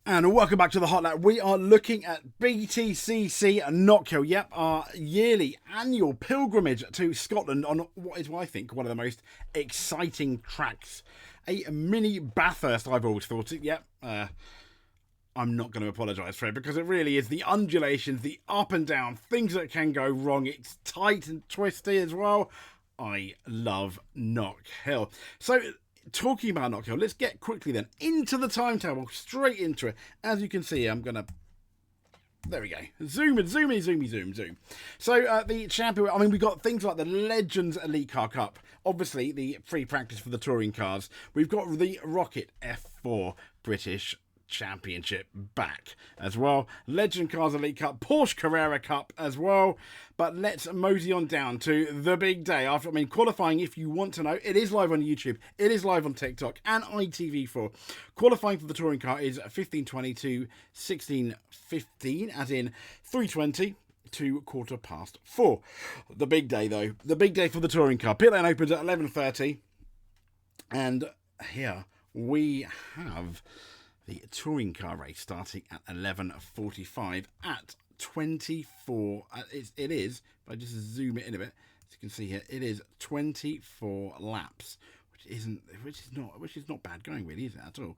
And welcome back to the Hot Lap. We are looking at BTCC Knockhill. Yep, our yearly annual pilgrimage to Scotland on what is, I think, one of the most exciting tracks. A mini Bathurst, I've always thought it. Yep, I'm not going to apologise for it because it really is the undulations, the up and down, things that can go wrong. It's tight and twisty as well. I love Knockhill. So, talking about Knockhill, let's get quickly then into the timetable, straight into it. As you can see, I'm going to... There we go. Zoom. So, the champion... I mean, we've got things like the Legends Elite Car Cup. Obviously, the free practice for the touring cars. We've got the Rocket F4 British Championship back as well. Legend Cars Elite Cup, Porsche Carrera Cup as well. But let's mosey on down to the big day. Qualifying, if you want to know, it is live on YouTube, it is live on TikTok and ITV4. Qualifying for the touring car is 15:20 to 16:15, as in 3:20 to 4:15. The big day, though, the big day for the touring car. Pit lane opens at 11:30, and here we have the touring car race starting at 11:45 at 24. It is. If I just zoom it in a bit, as you can see here, it is 24 laps, which is not bad going, really, is it at all?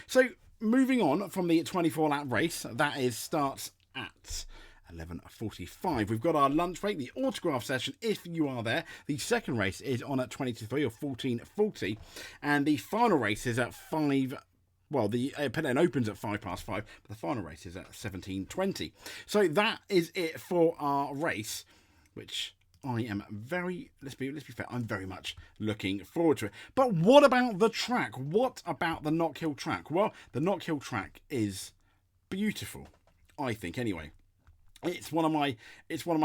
So moving on from the 24 lap race, that starts at 11:45. We've got our lunch break, the autograph session, if you are there. The second race is on at 20:03 or 14:40, and the final race is at 5. Well, the pit lane opens at 5:05, but the final race is at 17:20. So that is it for our race, which I am let's be fair, I'm very much looking forward to it. But what about the track? What about the Knockhill track? Well, the Knockhill track is beautiful, I think, anyway. It's one of my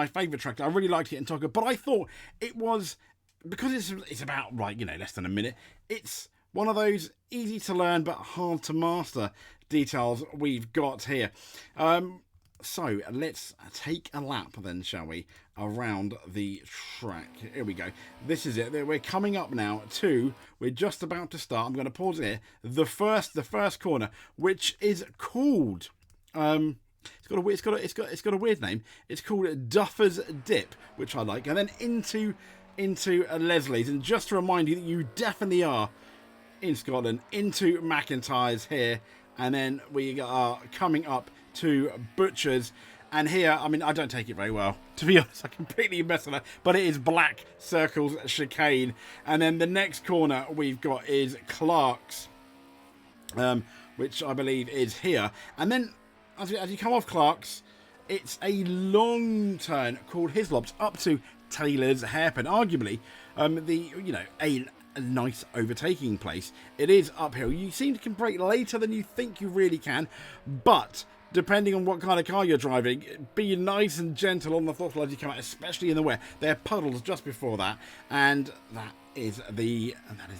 favourite tracks. I really liked it in Tonga, but I thought it was, because it's about, less than a minute, it's one of those easy to learn but hard to master details we've got here. So let's take a lap then, shall we, around the track. Here we go. This is it. We're coming up now to, we're just about to start. I'm going to pause here. The first corner, which is called, it's got a weird name. It's called Duffer's Dip, which I like. And then into Leslie's. And just to remind you that you definitely are in Scotland, into McIntyre's here, and then we are coming up to Butcher's, and here, I don't take it very well, to be honest. I completely mess with it, but it is Black Circles Chicane, and then the next corner we've got is Clark's, which I believe is here, and then as you come off Clark's, it's a long turn called Hislop's up to Taylor's Hairpin, arguably a nice overtaking place. It is uphill. You seem to brake later than you think you really can, but depending on what kind of car you're driving, be nice and gentle on the throttle as you come out, especially in the wet. There are puddles just before that, and that is the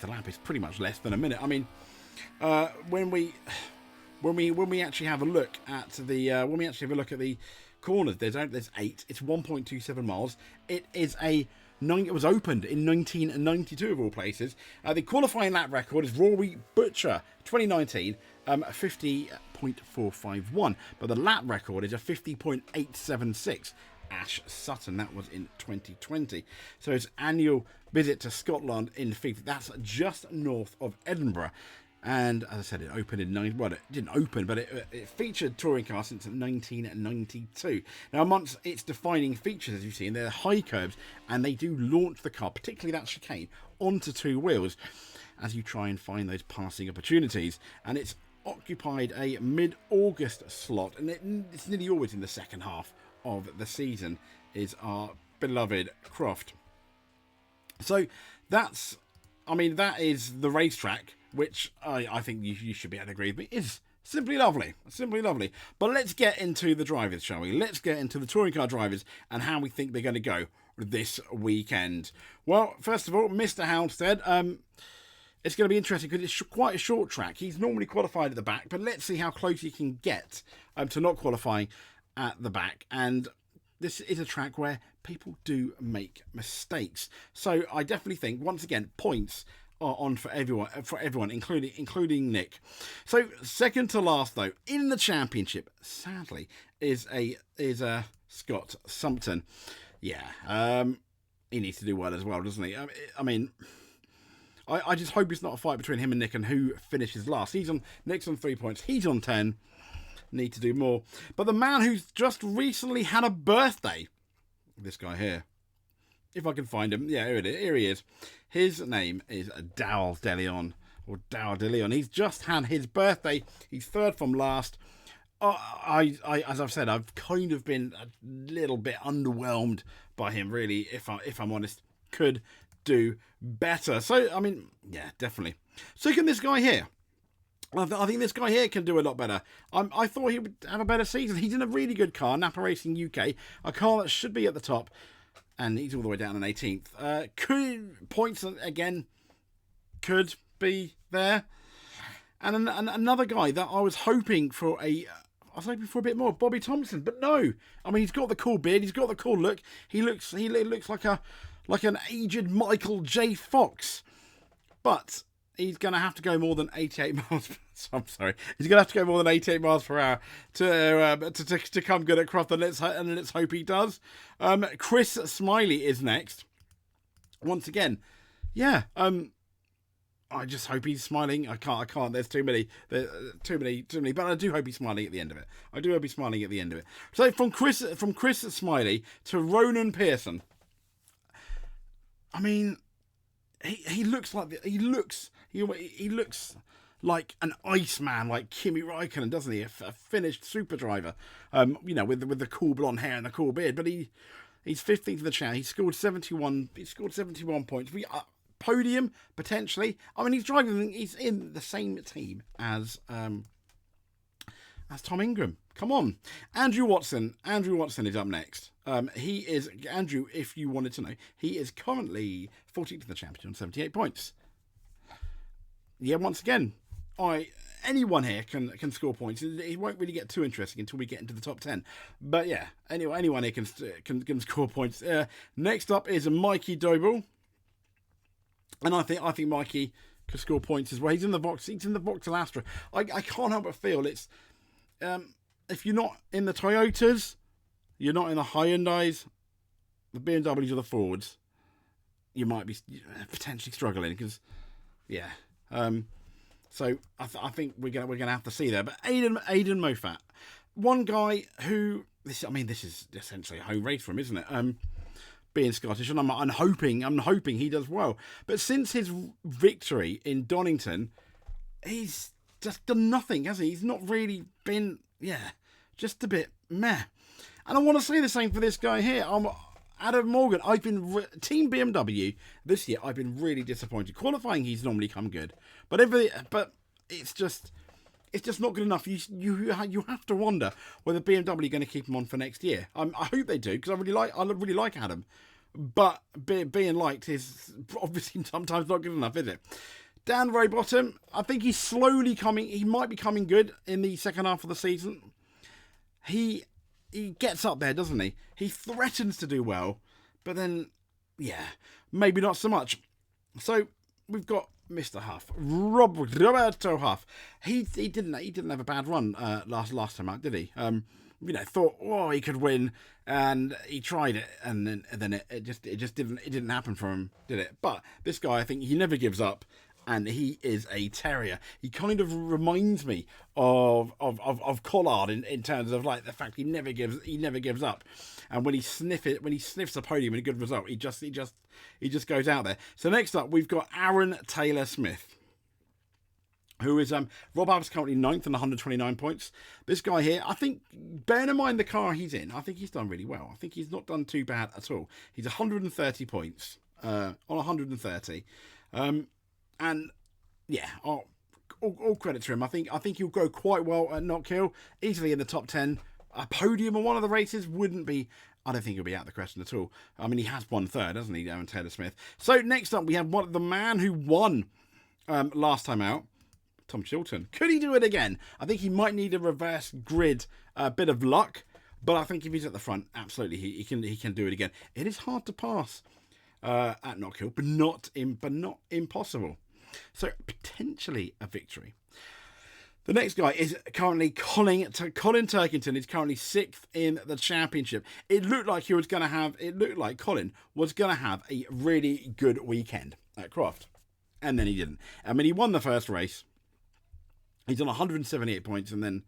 lap. It's pretty much less than a minute. When we actually have a look at the corners, there's 8. It's 1.27 miles. It was opened in 1992 of all places. The qualifying lap record is Rory Butcher 2019, 50.451, but the lap record is a 50.876. Ash Sutton, that was in 2020. So its annual visit to Scotland in Fife, that's just north of Edinburgh. And as I said, it opened in it didn't open, but it featured touring cars since 1992. Now, amongst its defining features, as you've seen, they're high curbs, and they do launch the car, particularly that chicane, onto two wheels as you try and find those passing opportunities. And it's occupied a mid-August slot, and it's nearly always in the second half of the season, is our beloved Croft. So that is the racetrack, which I think you should be able to agree with me is simply lovely. But let's get into the drivers, shall we? Let's get into the touring car drivers and how we think they're going to go this weekend. Well, first of all, Mr. Halstead, it's going to be interesting because it's quite a short track. He's normally qualified at the back, but let's see how close he can get to not qualifying at the back. And this is a track where people do make mistakes. So I definitely think, once again, points are on for everyone, including Nick. So second to last though in the championship, sadly, is Scott Sumpton. Yeah, he needs to do well as well, doesn't he? I mean, I just hope it's not a fight between him and Nick and who finishes last. Nick's on 3 points. He's on 10. Need to do more. But the man who's just recently had a birthday, this guy here. If I can find him. Yeah, here he is. His name is Dowell DeLeon. Or Dowell DeLeon. He's just had his birthday. He's third from last. As I've said, I've kind of been a little bit underwhelmed by him, really, if I'm honest. Could do better. So, I mean, yeah, definitely. So can this guy here. I think this guy here can do a lot better. I thought he would have a better season. He's in a really good car, Napa Racing UK, a car that should be at the top, and he's all the way down on 18th. Points again could be there, and another guy that I was hoping for a bit more, Bobby Thompson, but no. I mean, he's got the cool beard, he's got the cool look. He looks like an aged Michael J. Fox, but he's going to have to go more than 88 miles. I'm sorry. He's going to have to go more than 88 miles per hour to come good at Croft, and let's hope he does. Chris Smiley is next. Once again, yeah. I just hope he's smiling. I can't. There's too many. But I do hope he's smiling at the end of it. So from Chris Smiley to Ronan Pearson. I mean, he looks like an Iceman, like Kimi Räikkönen, doesn't he? A finished super driver, with the cool blonde hair and the cool beard. But he's 15th in the chat. He scored 71. He scored 71 points. Podium potentially. I mean, he's in the same team as Tom Ingram. Come on, Andrew Watson. Andrew Watson is up next. He is Andrew. If you wanted to know, he is currently 14th in the championship on 78 points. Yeah, once again, anyone here can score points. It won't really get too interesting until we get into the top 10. But yeah, anyway, anyone here can score points. Next up is Mikey Doble, and I think Mikey could score points as well. He's in the Vauxhall Astra. I can't help but feel it's if you're not in the Toyotas, you're not in the Hyundais, the BMWs or the Fords, you might be potentially struggling because, yeah. So I think we're gonna have to see there. But Aidan Moffat, one guy who this is essentially a home race for him, isn't it? Being Scottish, and I'm hoping he does well. But since his victory in Donington, he's just done nothing, has he? He's not really been, just a bit meh. And I want to say the same for this guy here. Adam Morgan. I've been Team BMW this year. I've been really disappointed. Qualifying, he's normally come good, but it's just not good enough. You have to wonder whether BMW are going to keep him on for next year. I hope they do, because I really like Adam, but being liked is obviously sometimes not good enough, is it? Dan Rowbottom, I think he's slowly coming. He might be coming good in the second half of the season. He gets up there, doesn't he? He threatens to do well, but then, maybe not so much. So we've got Mr. Huff, Roberto Huff. He didn't have a bad run last time out, did he? Thought he could win, and he tried it, and then it just didn't happen for him, did it? But this guy, I think he never gives up. And he is a terrier. He kind of reminds me of Collard in terms of like the fact he never gives up. And when he sniffs a podium and a good result, he just goes out there. So next up we've got Aaron Taylor Smith, who is Rob Hubb's currently 9th on 129 points. This guy here, I think, bearing in mind the car he's in, I think he's done really well. I think he's not done too bad at all. He's 130 points on 130. And yeah, all credit to him. I think he'll go quite well at Knockhill, easily in the top 10. A podium on one of the races wouldn't be. I don't think he'll be out of the question at all. I mean, he has won third, hasn't he, Aaron Taylor Smith? So next up, we have the man who won last time out, Tom Chilton. Could he do it again? I think he might need a reverse grid, bit of luck, but I think if he's at the front, absolutely, he can do it again. It is hard to pass at Knockhill, but not impossible. So potentially a victory. The next guy is currently Colin Turkington is currently 6th in the championship. It looked like Colin was gonna have a really good weekend at Croft. And then he didn't. I mean, he won the first race. He's on 178 points and then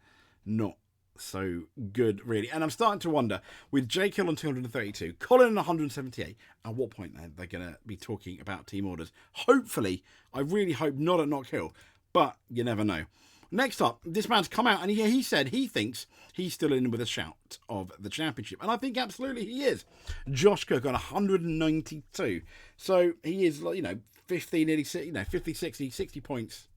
not so good, really. And I'm starting to wonder, with Jake Hill on 232, Colin on 178, at what point they're going to be talking about team orders. Hopefully, I really hope not at Knockhill, but you never know. Next up, this man's come out and he said he thinks he's still in with a shout of the championship. And I think absolutely he is. Josh Cook on 192. So he is, 50, nearly, 50, 60 points,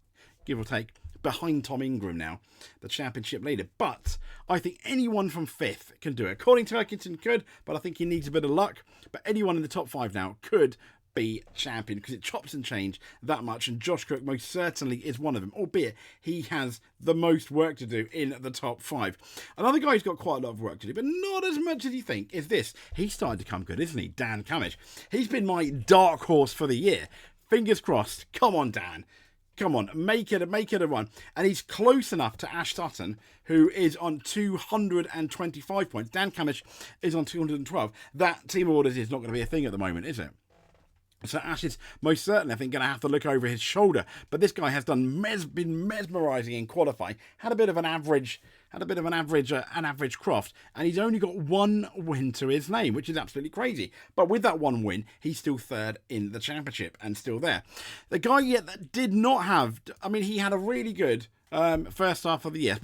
give or take, behind Tom Ingram now, the championship leader. But I think anyone from 5th can do it. According to Turkington could, but I think he needs a bit of luck. But anyone in the top 5 now could be champion, because it chops and change that much, and Josh Cook most certainly is one of them, albeit he has the most work to do in the top 5. Another guy who's got quite a lot of work to do, but not as much as you think, is this. He's starting to come good, isn't he? Dan Camish. He's been my dark horse for the year. Fingers crossed. Come on, Dan. Come on, make it a run. And he's close enough to Ash Sutton, who is on 225 points. Dan Camish is on 212. That team orders is not going to be a thing at the moment, is it? So Ash is most certainly, I think, going to have to look over his shoulder. But this guy has been mesmerising in qualifying. Had a bit of an average Croft, and he's only got 1 win to his name, which is absolutely crazy. But with that 1 win, he's still 3rd in the championship and still there. The guy that did not have, he had a really good first half of the year.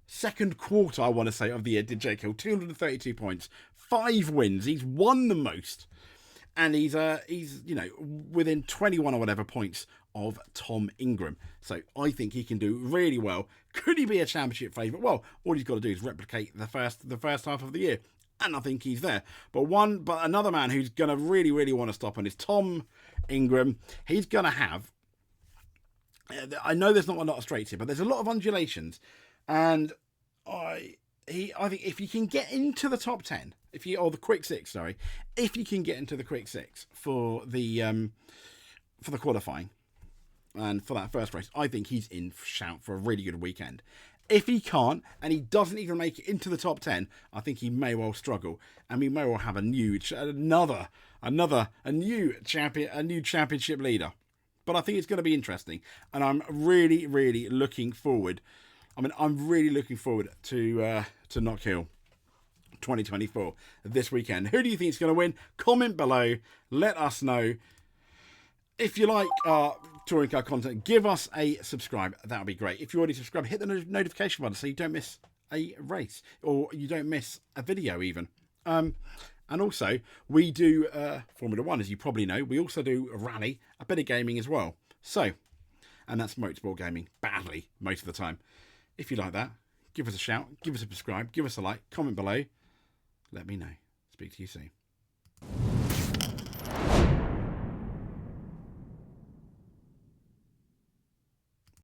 Second quarter, I want to say, of the year. Did Jake Hill 232 points, 5 wins. He's won the most. And he's within 21 or whatever points of Tom Ingram. So I think he can do really well. Could he be a championship favourite? Well, all he's got to do is replicate the first half of the year. And I think he's there. But another man who's going to really, really want to stop on is Tom Ingram. He's going to have, I know there's not a lot of straights here, but there's a lot of undulations. And I think if you can get into the top 10, the quick 6, if you can get into the quick 6 for the qualifying and for that first race, I think he's in shout for a really good weekend. If he can't, and he doesn't even make it into the top 10, I think he may well struggle, and we may well have a new championship leader. But I think it's going to be interesting, and I'm really, really looking forward. I'm really looking forward to Knockhill 2024 this weekend. Who do you think is going to win? Comment below. Let us know. If you like our touring car content, give us a subscribe. That would be great. If you already subscribed, hit the notification button so you don't miss a race, or you don't miss a video even. And also, we do Formula 1, as you probably know. We also do a rally, a bit of gaming as well. So, and that's motorsport gaming, badly, most of the time. If you like that, give us a shout, give us a subscribe, give us a like, comment below. Let me know. Speak to you soon.